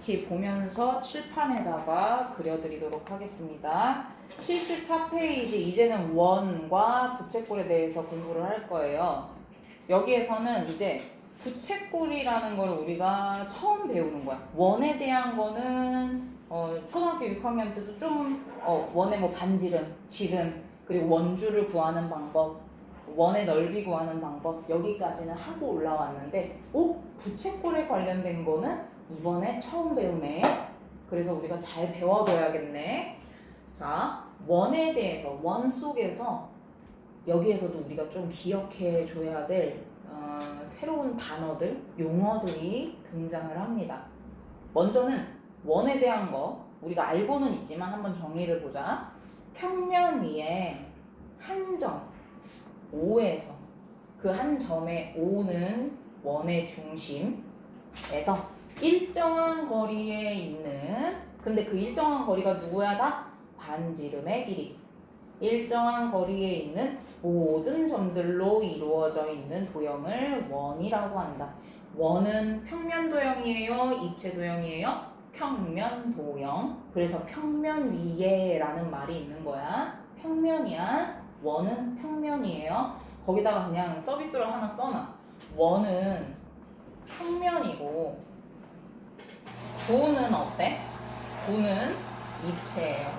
같이 보면서 칠판에다가 그려드리도록 하겠습니다. 74페이지 이제는 원과 부채꼴에 대해서 공부를 할 거예요. 여기에서는 이제 부채꼴이라는 걸 우리가 처음 배우는 거야. 원에 대한 거는 초등학교 6학년 때도 좀 원의 뭐 반지름, 지름, 그리고 원주를 구하는 방법, 원의 넓이 구하는 방법 여기까지는 하고 올라왔는데 부채꼴에 관련된 거는 이번에 처음 배우네. 그래서 우리가 잘 배워둬야겠네. 자, 원에 대해서 원 속에서 여기에서도 우리가 좀 기억해 줘야 될 새로운 단어들, 용어들이 등장을 합니다. 먼저는 원에 대한 거 우리가 알고는 있지만 한번 정의를 보자. 평면 위에 한 점, O에서 그 한 점의 O는 원의 중심에서 일정한 거리에 있는, 근데 그 일정한 거리가 누구야 다? 반지름의 길이. 일정한 거리에 있는 모든 점들로 이루어져 있는 도형을 원이라고 한다. 원은 평면 도형이에요? 입체 도형이에요? 평면 도형. 그래서 평면 위에 라는 말이 있는 거야. 평면이야. 원은 평면이에요. 거기다가 그냥 서비스로 하나 써놔. 원은 평면이고 구는 어때? 구는 입체예요.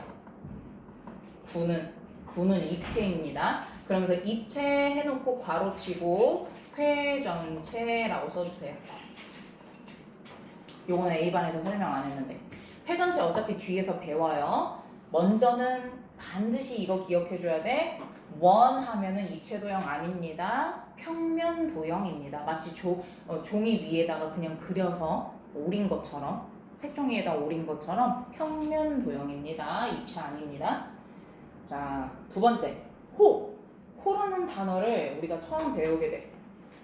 구는 입체입니다. 그러면서 입체 해놓고 괄호치고 회전체라고 써주세요. 요거는 A반에서 설명 안 했는데 회전체 어차피 뒤에서 배워요. 먼저는 반드시 이거 기억해줘야 돼. 원 하면은 입체 도형 아닙니다. 평면 도형입니다. 마치 종이 위에다가 그냥 그려서 오린 것처럼, 색종이에다 오린 것처럼 평면 도형입니다. 입체 아닙니다. 자, 두 번째, 호라는 단어를 우리가 처음 배우게 돼.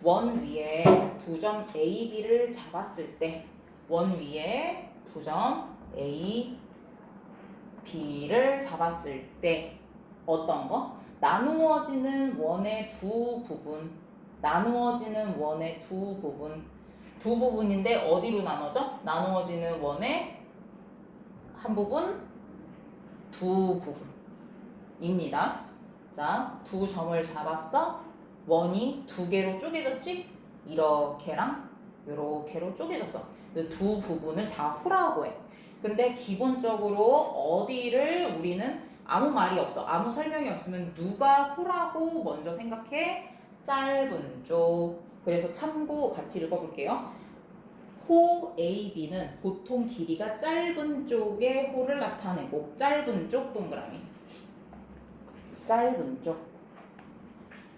원 위에 두 점 A, B를 잡았을 때, 원 위에 두 점 A, B를 잡았을 때 어떤 거? 나누어지는 원의 두 부분, 나누어지는 원의 두 부분, 두 부분인데 어디로 나눠져? 나누어지는 원의 한 부분, 두 부분입니다. 자, 두 점을 잡았어. 원이 두 개로 쪼개졌지? 이렇게랑 이렇게로 쪼개졌어. 그 두 부분을 다 호라고 해. 근데 기본적으로 어디를 우리는 아무 말이 없어. 아무 설명이 없으면 누가 호라고 먼저 생각해? 짧은 쪽. 그래서 참고 같이 읽어볼게요. 호 AB는 보통 길이가 짧은 쪽의 호를 나타내고, 짧은 쪽 동그라미. 짧은 쪽.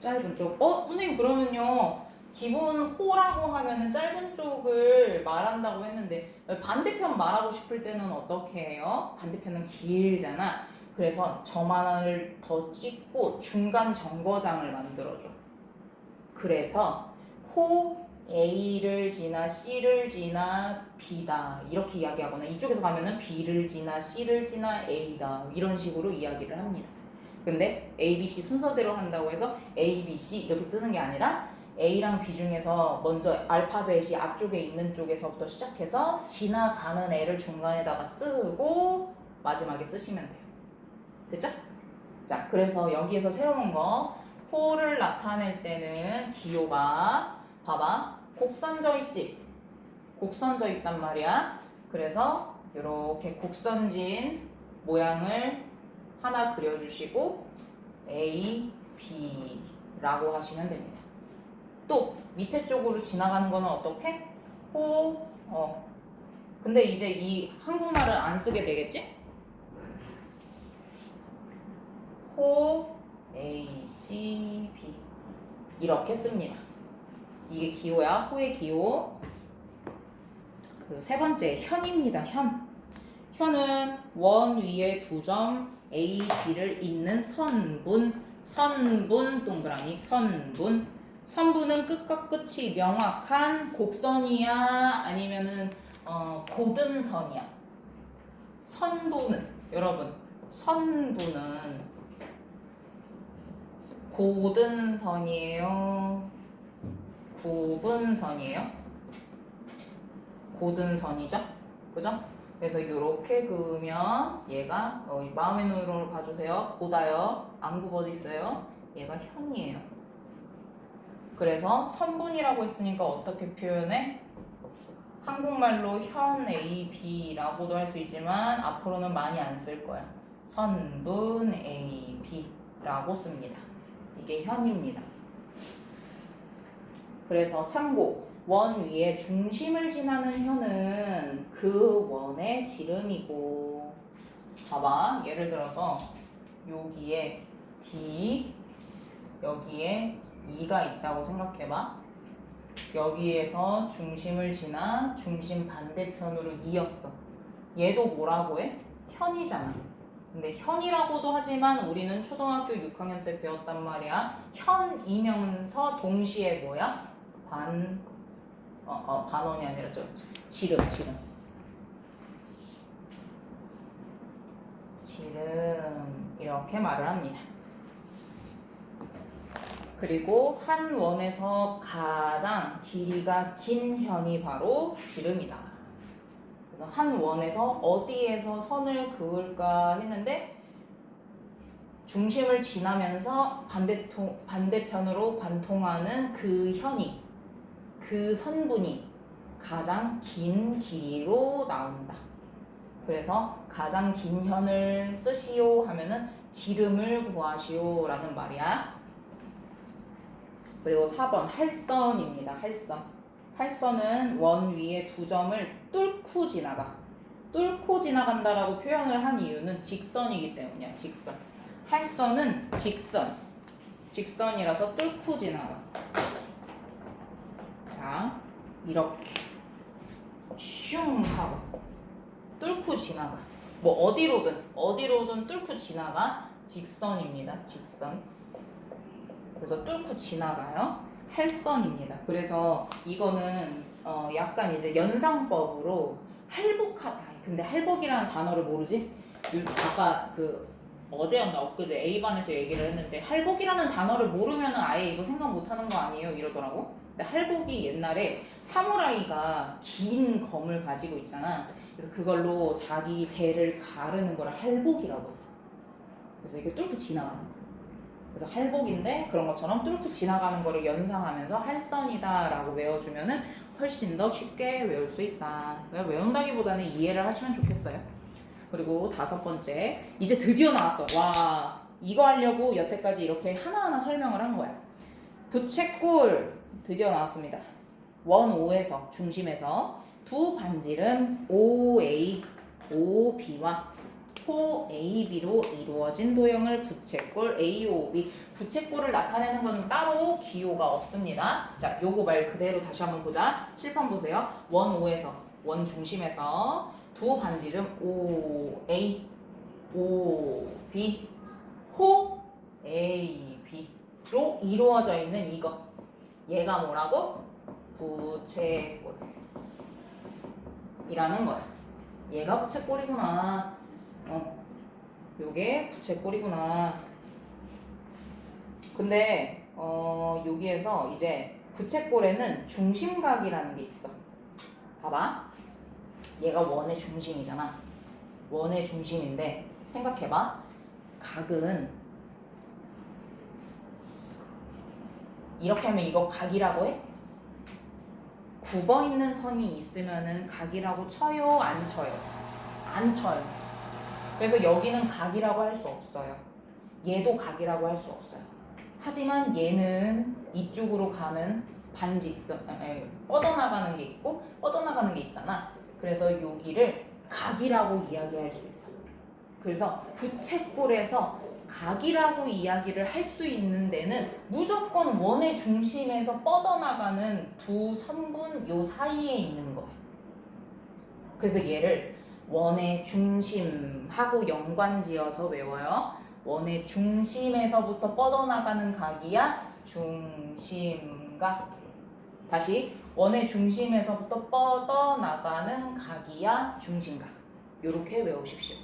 선생님 그러면요 기본 호라고 하면은 짧은 쪽을 말한다고 했는데 반대편 말하고 싶을 때는 어떻게 해요? 반대편은 길잖아. 그래서 점 하나를 더 찍고 중간 정거장을 만들어줘. 그래서 호 A를 지나 C를 지나 B다 이렇게 이야기하거나, 이쪽에서 가면은 B를 지나 C를 지나 A다 이런 식으로 이야기를 합니다. 근데 A, B, C 순서대로 한다고 해서 A, B, C 이렇게 쓰는 게 아니라 A랑 B 중에서 먼저 알파벳이 앞쪽에 있는 쪽에서부터 시작해서 지나가는 애를 중간에다가 쓰고 마지막에 쓰시면 돼요. 됐죠? 자, 그래서 여기에서 새로운 거, 호를 나타낼 때는 기호가 봐봐, 곡선져 있지? 곡선져 있단 말이야. 그래서 이렇게 곡선진 모양을 하나 그려주시고 A, B라고 하시면 됩니다. 또 밑에 쪽으로 지나가는 거는 어떻게? 호, 근데 이제 이 한국말을 안 쓰게 되겠지? 호, A, C, B 이렇게 씁니다. 이게 기호야, 호의 기호. 그리고 세 번째, 현입니다. 현은 원 위에 두 점 A, B를 잇는 선분 동그라미, 선분은 끝과 끝이 명확한 곡선이야 아니면은 고든 선이야? 여러분 선분은 고든 선이에요? 굽은 선이에요? 고든 선이죠? 그죠? 그래서 이렇게 그으면 얘가 마음의 눈으로 봐주세요. 보다요. 안 굽어져 있어요. 얘가 현이에요. 그래서 선분이라고 했으니까 어떻게 표현해? 한국말로 현 A, B라고도 할 수 있지만 앞으로는 많이 안 쓸 거야. 선분 A, B라고 씁니다. 이게 현입니다. 그래서 참고 원 위에 중심을 지나는 현은 그 원의 지름이고 봐봐 예를 들어서 여기에 D 여기에 E가 있다고 생각해봐. 여기에서 중심을 지나 중심 반대편으로 이었어. 얘도 뭐라고 해? 현이잖아. 근데 현이라고도 하지만 우리는 초등학교 6학년 때 배웠단 말이야. 현이면서 동시에 뭐야? 반원이 아니라 지름 이렇게 말을 합니다. 그리고 한 원에서 가장 길이가 긴 현이 바로 지름이다. 그래서 한 원에서 어디에서 선을 그을까 했는데 중심을 지나면서 반대편으로 관통하는 그 현이 그 선분이 가장 긴 길이로 나온다. 그래서 가장 긴 현을 쓰시오 하면은 지름을 구하시오 라는 말이야. 그리고 4번 할선입니다. 할선은 원 위에 두 점을 뚫고 지나가. 뚫고 지나간다라고 표현을 한 이유는 직선이기 때문이야. 직선. 할선은 직선이라서 뚫고 지나가. 자, 이렇게 슝 하고 뚫고 지나가. 뭐 어디로든 뚫고 지나가. 직선입니다. 직선. 그래서 뚫고 지나가요. 할선입니다. 그래서 이거는 약간 이제 연상법으로 할복하다. 근데 할복이라는 단어를 모르지? 아까 어제였나 엊그제 A반에서 얘기를 했는데 할복이라는 단어를 모르면 아예 이거 생각 못하는 거 아니에요? 이러더라고. 근데 할복이 옛날에 사무라이가 긴 검을 가지고 있잖아. 그래서 그걸로 자기 배를 가르는 걸 할복이라고 했어. 그래서 이게 뚫고 지나가는 거야. 그래서 할복인데 그런 것처럼 뚫고 지나가는 거를 연상하면서 할선이다 라고 외워주면은 훨씬 더 쉽게 외울 수 있다. 외운다기보다는 이해를 하시면 좋겠어요. 그리고 5번째, 이제 드디어 나왔어. 와, 이거 하려고 여태까지 이렇게 하나하나 설명을 한 거야. 부채꼴 드디어 나왔습니다. 원 O에서 중심에서 두 반지름 OA, OB와 호 AB로 이루어진 도형을 부채꼴 AOB. 부채꼴을 나타내는 건 따로 기호가 없습니다. 자, 요거 말 그대로 다시 한번 보자. 칠판 보세요. 원 O에서 원 중심에서 두 반지름 OA, OB, 호 AB로 이루어져 있는 이거. 얘가 뭐라고? 부채꼴이라는 거야. 얘가 부채꼴이구나. 요게 부채꼴이구나. 근데 여기에서 이제 부채꼴에는 중심각이라는 게 있어. 봐봐. 얘가 원의 중심이잖아. 원의 중심인데 생각해봐. 각은 이렇게 하면 이거 각이라고 해? 굽어 있는 선이 있으면은 각이라고 쳐요? 안 쳐요? 안 쳐요. 그래서 여기는 각이라고 할 수 없어요. 얘도 각이라고 할 수 없어요. 하지만 얘는 이쪽으로 가는 반지 있어. 뻗어나가는 게 있고 뻗어나가는 게 있잖아. 그래서 여기를 각이라고 이야기할 수 있어. 그래서 부채꼴에서 각이라고 이야기를 할 수 있는 데는 무조건 원의 중심에서 뻗어나가는 두 선분 요 사이에 있는 거야. 그래서 얘를 원의 중심하고 연관지어서 외워요. 원의 중심에서부터 뻗어나가는 각이야 중심각. 다시 원의 중심에서부터 뻗어나가는 각이야 중심각. 요렇게 외우십시오.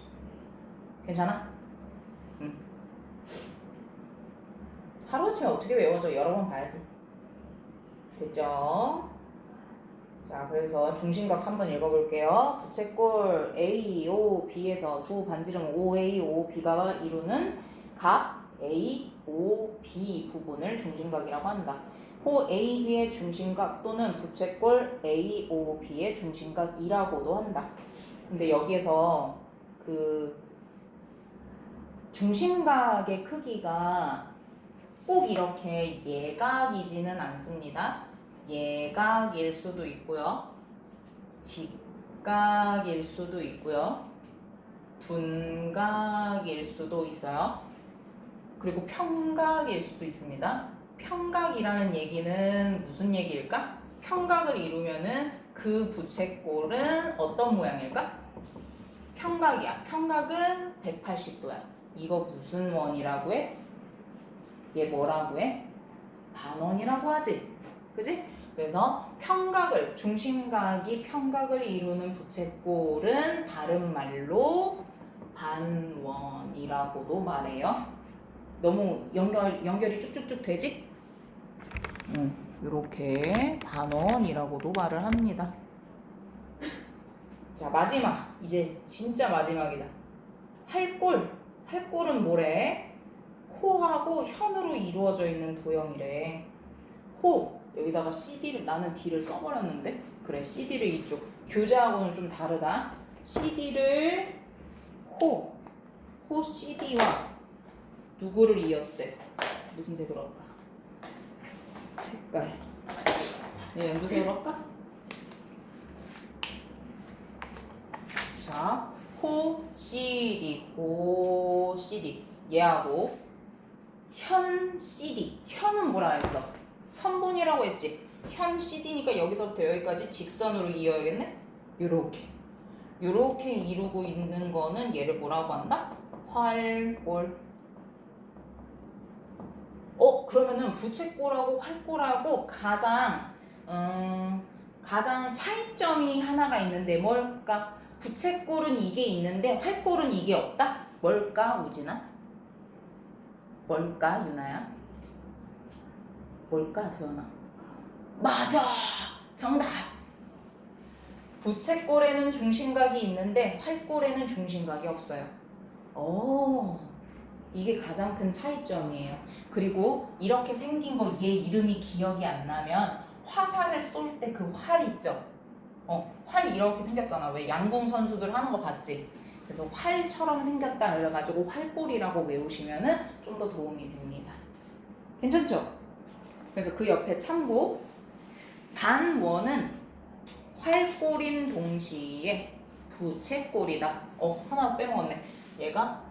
괜찮아? 하루아침에 어떻게 외워져? 여러 번 봐야지. 됐죠? 자, 그래서 중심각 한번 읽어볼게요. 부채꼴 AOB에서 두 반지름 OA, OB가 이루는 각 A, O, B 부분을 중심각이라고 한다. 호 AB의 중심각 또는 부채꼴 AOB의 중심각이라고도 한다. 근데 여기에서 그 중심각의 크기가 꼭 이렇게 예각이지는 않습니다. 예각일 수도 있고요. 직각일 수도 있고요. 둔각일 수도 있어요. 그리고 평각일 수도 있습니다. 평각이라는 얘기는 무슨 얘기일까? 평각을 이루면은 그 부채꼴은 어떤 모양일까? 평각이야. 평각은 180도야. 이거 무슨 원이라고 해? 얘 뭐라고 해? 반원이라고 하지. 그지? 그래서 평각을, 중심각이 평각을 이루는 부채꼴은 다른 말로 반원이라고도 말해요. 너무 연결이 쭉쭉쭉 되지? 이렇게 반원이라고도 말을 합니다. 자, 마지막. 이제 진짜 마지막이다. 활꼴은 뭐래? 호하고 현으로 이루어져 있는 도형이래. 호, 여기다가 CD를, 나는 D를 써버렸는데? 그래, CD를 이쪽. 교재하고는 좀 다르다. CD를 호 CD와 누구를 이었대? 무슨 색으로 할까? 색깔. 네, 연두색으로 할까? 자, 호 CD 얘하고 현 CD. 현은 뭐라 했어? 선분이라고 했지. 현 CD니까 여기서부터 여기까지 직선으로 이어야겠네? 요렇게 이루고 있는 거는 얘를 뭐라고 한다? 활꼴. 그러면은 부채꼴하고 활꼴하고 가장 차이점이 하나가 있는데 뭘까? 부채꼴은 이게 있는데 활꼴은 이게 없다? 뭘까, 우진아? 뭘까, 유나야? 뭘까, 도연아? 맞아! 정답! 부채꼴에는 중심각이 있는데 활꼴에는 중심각이 없어요. 이게 가장 큰 차이점이에요. 그리고 이렇게 생긴 거 얘 이름이 기억이 안 나면 화살을 쏠 때 그 활 있죠? 활이 이렇게 생겼잖아. 왜 양궁 선수들 하는 거 봤지? 그래서 활처럼 생겼다 그래가지고 활꼴이라고 외우시면은 좀 더 도움이 됩니다. 괜찮죠? 그래서 그 옆에 참고 반원은 활꼴인 동시에 부채꼴이다. 하나 빼먹었네. 얘가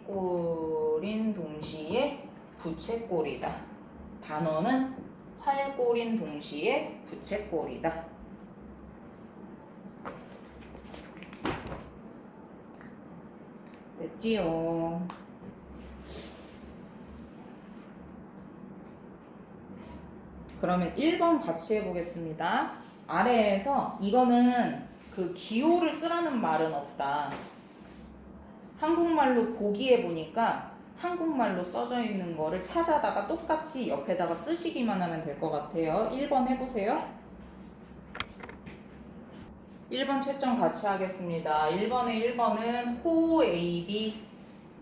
활꼴인 동시에 부채꼴이다. 단어는 활꼴인 동시에 부채꼴이다. 됐지요? 그러면 1번 같이 해보겠습니다. 아래에서 이거는 그 기호를 쓰라는 말은 없다. 한국말로 보기에 보니까 한국말로 써져 있는 거를 찾아다가 똑같이 옆에다가 쓰시기만 하면 될 것 같아요. 1번 해보세요. 1번 채점 같이 하겠습니다. 1번은 호 AB,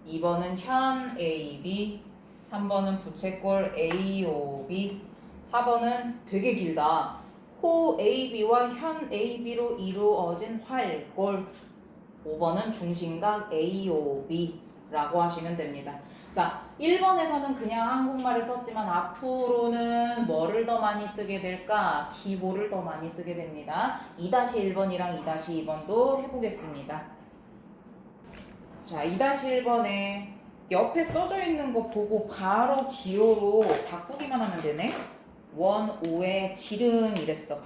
2번은 현 AB, 3번은 부채꼴 AOB, 4번은 되게 길다. 호 AB와 현 AB로 이루어진 활꼴. 5번은 중심각 AOB라고 하시면 됩니다. 자, 1번에서는 그냥 한국말을 썼지만 앞으로는 뭐를 더 많이 쓰게 될까? 기호를 더 많이 쓰게 됩니다. 2-1번이랑 2-2번도 해보겠습니다. 자, 2-1번에 옆에 써져 있는 거 보고 바로 기호로 바꾸기만 하면 되네. 원, 오의 지름 이랬어.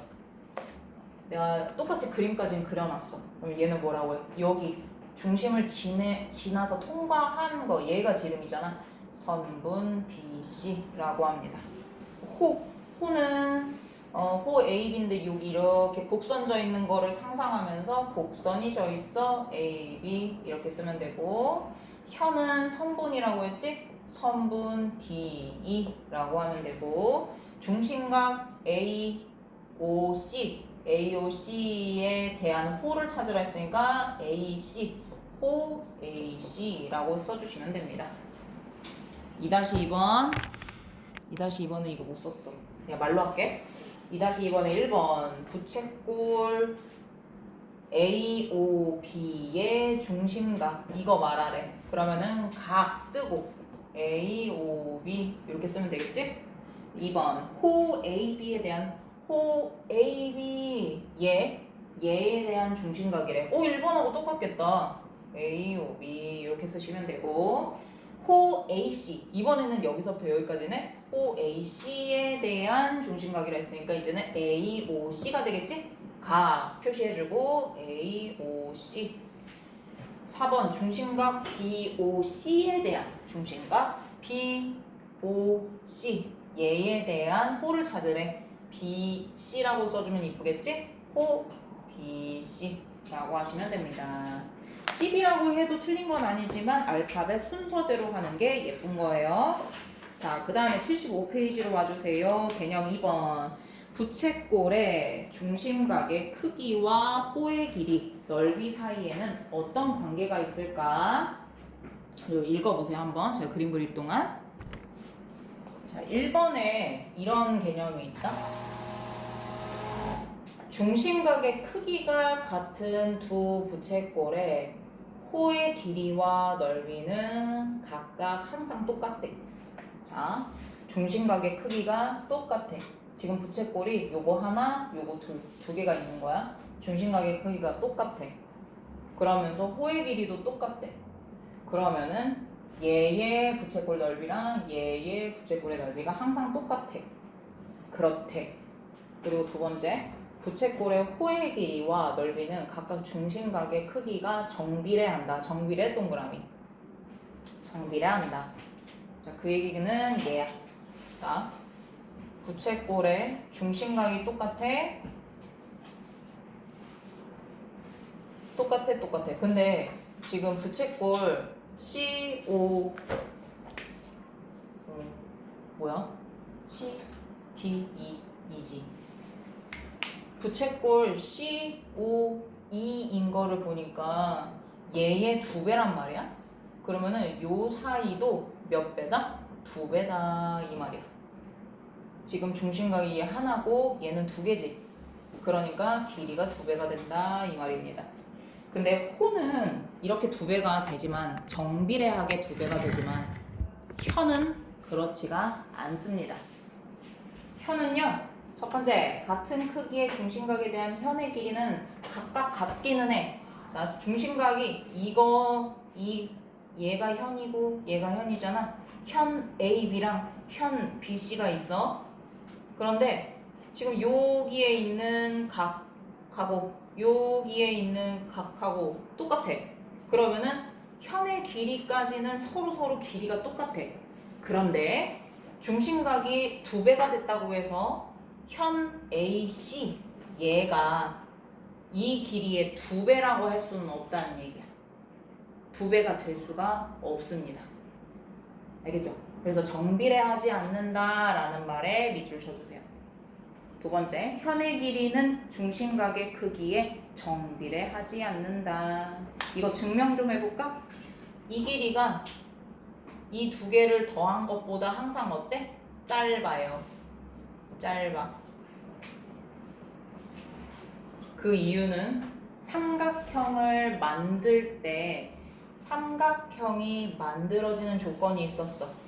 내가 똑같이 그림까지는 그려놨어. 그럼 얘는 뭐라고 해? 여기 중심을 지나서 통과한 거, 얘가 지름이잖아. 선분 BC라고 합니다. 호는 호 AB인데 여기 이렇게 곡선 져 있는 거를 상상하면서 곡선이 져 있어 AB 이렇게 쓰면 되고, 현은 선분이라고 했지? 선분 DE라고 하면 되고, 중심각 AOC에 대한 호를 찾으라 했으니까 AC, 호 AC라고 써주시면 됩니다. 2-2번 2-2번은 이거 못 썼어. 그냥 말로 할게. 2-2번에 1번 부채꼴 AOB의 중심각 이거 말하래. 그러면은 각 쓰고 AOB 이렇게 쓰면 되겠지? 2번 호 AB에 대한 호 AB 얘에 대한 중심각이래. 1번하고 똑같겠다. AOB 이렇게 쓰시면 되고 호 AC 이번에는 여기서부터 여기까지네. 호 AC에 대한 중심각이라 했으니까 이제는 AOC가 되겠지? 각 표시해주고 AOC. 4번 중심각 BOC에 대한 중심각 BOC 얘에 대한 호를 찾으래. BC라고 써주면 이쁘겠지? 호 BC라고 하시면 됩니다. 10이라고 해도 틀린 건 아니지만 알파벳 순서대로 하는 게 예쁜 거예요. 자, 그 다음에 75페이지로 와주세요. 개념 2번. 부채꼴의 중심각의 크기와 호의 길이, 넓이 사이에는 어떤 관계가 있을까? 읽어보세요 한번. 제가 그림 그릴 동안. 자, 1번에 이런 개념이 있다. 중심각의 크기가 같은 두 부채꼴의 호의 길이와 넓이는 각각 항상 똑같대. 자, 중심각의 크기가 똑같아. 지금 부채꼴이 요거 하나, 요거 두 개가 있는 거야. 중심각의 크기가 똑같아. 그러면서 호의 길이도 똑같대. 그러면은 얘의 부채꼴 넓이랑 얘의 부채꼴의 넓이가 항상 똑같아. 그렇대. 그리고 두 번째, 부채꼴의 호의 길이와 넓이는 각각 중심각의 크기가 정비례한다. 정비례 동그라미. 정비례한다. 자, 그 얘기는 얘야. 자, 부채꼴의 중심각이 똑같아. 똑같아. 근데 지금 부채꼴 CO 뭐야? CDE이지. 부채꼴 COE인 거를 보니까 얘의 2배란 말이야. 그러면은 요 사이도 몇 배다? 2배다 이 말이야. 지금 중심각이 얘 하나고 얘는 2개지. 그러니까 길이가 2배가 된다 이 말입니다. 근데 호는 이렇게 2배가 되지만 정비례하게 2배가 되지만 현은 그렇지가 않습니다. 현은요, 첫 번째 같은 크기의 중심각에 대한 현의 길이는 각각 같기는 해. 자, 중심각이 얘가 현이고 얘가 현이잖아. 현 AB랑 현 BC가 있어. 그런데 지금 여기에 있는 각하고 여기에 있는 각하고 똑같아. 그러면은 현의 길이까지는 서로 길이가 똑같아. 그런데 중심각이 2배가 됐다고 해서 현 AC 얘가 이 길이의 2배라고 할 수는 없다는 얘기야. 2배가 될 수가 없습니다. 알겠죠? 그래서 정비례하지 않는다라는 말에 밑줄 쳐주세요. 두 번째, 현의 길이는 중심각의 크기에 정비례하지 않는다. 이거 증명 좀 해볼까? 이 길이가 이 2개를 더한 것보다 항상 어때? 짧아요. 짧아. 그 이유는 삼각형을 만들 때 삼각형이 만들어지는 조건이 있었어.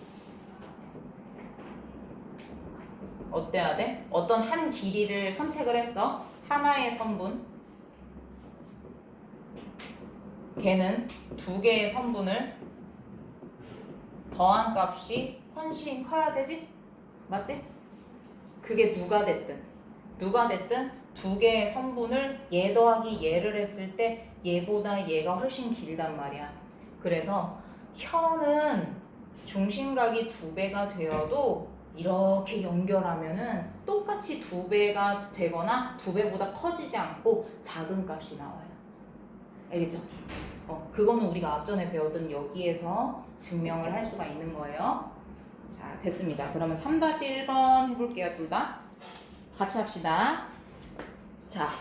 어때야 돼? 어떤 한 길이를 선택을 했어. 하나의 선분. 걔는 2개의 선분을 더한 값이 훨씬 커야 되지? 맞지? 그게 누가 됐든 2개의 선분을 얘 더하기 얘를 했을 때 얘보다 얘가 훨씬 길단 말이야. 그래서 현은 중심각이 2배가 되어도 이렇게 연결하면은 똑같이 2배가 되거나 2배보다 커지지 않고 작은 값이 나와요. 알겠죠? 그거는 우리가 앞전에 배웠던 여기에서 증명을 할 수가 있는 거예요. 자, 됐습니다. 그러면 3-1번 해볼게요. 둘 다. 같이 합시다. 자,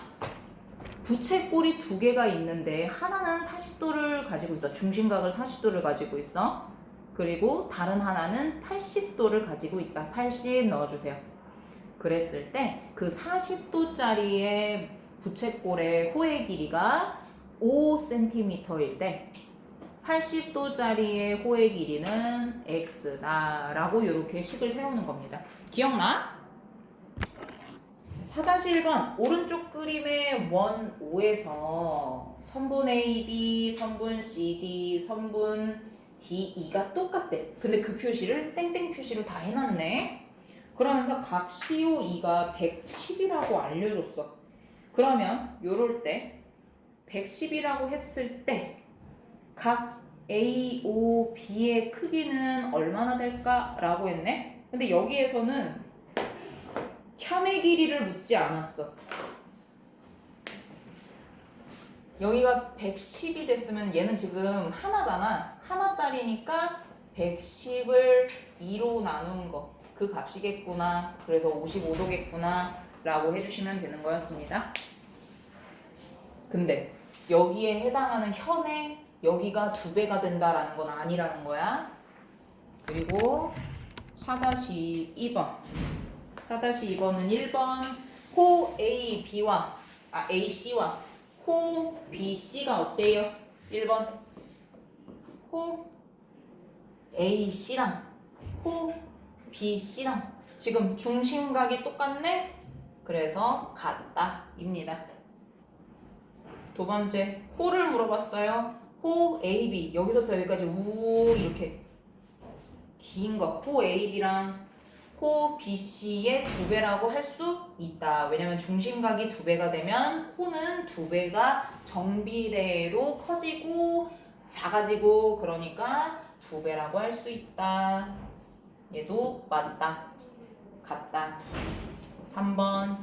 부채꼴이 두 개가 있는데 하나는 40도를 가지고 있어. 중심각을 40도를 가지고 있어. 그리고 다른 하나는 80도를 가지고 있다. 80 넣어주세요. 그랬을 때 그 40도짜리의 부채꼴의 호의 길이가 5cm일 때 80도짜리의 호의 길이는 x다 라고 이렇게 식을 세우는 겁니다. 기억나? 4-1번 오른쪽 그림의 원 5에서 선분 AB, 선분 CD, 선분 DE가 똑같대. 근데 그 표시를 땡땡 표시로 다 해놨네. 그러면서 각 COE가 110이라고 알려줬어. 그러면 요럴 때 110이라고 했을 때 각 A, O, B의 크기는 얼마나 될까? 라고 했네. 근데 여기에서는 현의 길이를 묻지 않았어. 여기가 110이 됐으면 얘는 지금 하나잖아. 하나짜리니까 110을 2로 나눈 거. 그 값이겠구나. 그래서 55도겠구나. 라고 해주시면 되는 거였습니다. 근데 여기에 해당하는 현의 여기가 2배가 된다라는 건 아니라는 거야. 그리고 4-2번. 4-2번은 1번 호 AC와 호 BC가 어때요? 1번 호 AC랑 호 BC랑 지금 중심각이 똑같네? 그래서 같다 입니다. 두 번째 호를 물어봤어요. 호 AB 여기서부터 여기까지 우 이렇게 긴 거 호 AB랑 호 BC의 2배라고 할 수 있다. 왜냐면 중심각이 2배가 되면 호는 2배가 정비례로 커지고 작아지고 그러니까 2배라고 할 수 있다. 얘도 맞다. 같다. 3번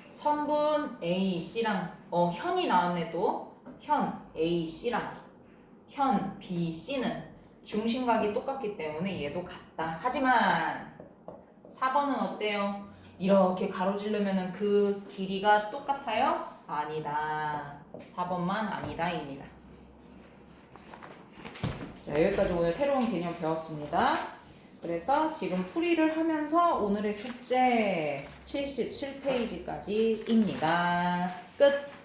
선분 AC랑 현이 나왔네 또. 현 AC랑 현 BC는 중심각이 똑같기 때문에 얘도 같다. 하지만 4번은 어때요? 이렇게 가로지르면 그 길이가 똑같아요? 아니다. 4번만 아니다입니다. 자, 여기까지 오늘 새로운 개념 배웠습니다. 그래서 지금 풀이를 하면서 오늘의 숙제 77페이지까지입니다. 끝!